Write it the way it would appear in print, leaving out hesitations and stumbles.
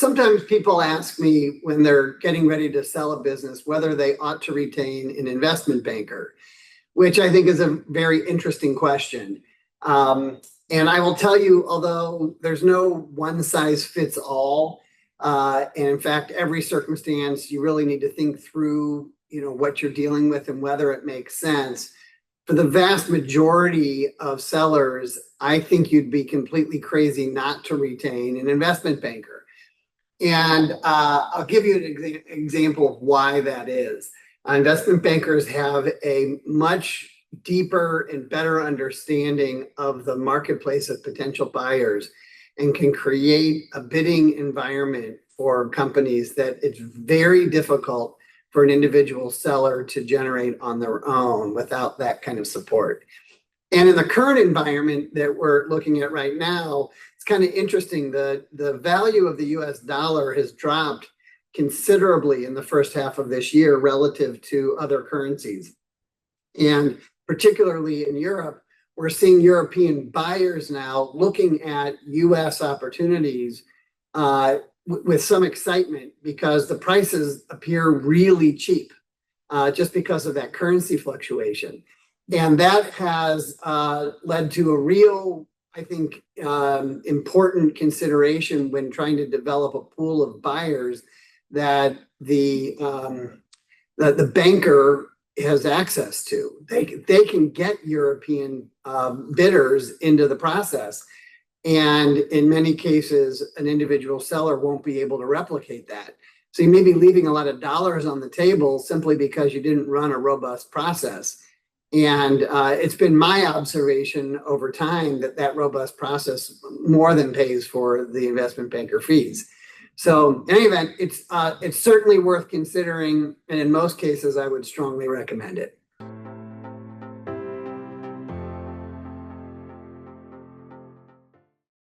sometimes people ask me when they're getting ready to sell a business whether they ought to retain an investment banker, which I think is a very interesting question. And I will tell you, although there's no one size fits all, and in fact, every circumstance, you really need to think through, what you're dealing with and whether it makes sense. For the vast majority of sellers, I think you'd be completely crazy not to retain an investment banker. And I'll give you an example of why that is. Investment bankers have a much deeper and better understanding of the marketplace of potential buyers and can create a bidding environment for companies that it's very difficult for an individual seller to generate on their own without that kind of support. And in the current environment that we're looking at right now, it's kind of interesting. The value of the US dollar has dropped considerably in the first half of this year relative to other currencies. And particularly in Europe, we're seeing European buyers now looking at US opportunities with some excitement because the prices appear really cheap just because of that currency fluctuation. And that has led to a real, I think, important consideration when trying to develop a pool of buyers that the banker has access to. They can get European bidders into the process. And in many cases, an individual seller won't be able to replicate that. So you may be leaving a lot of dollars on the table simply because you didn't run a robust process. And it's been my observation over time that robust process more than pays for the investment banker fees. So in any event, it's certainly worth considering. And in most cases, I would strongly recommend it.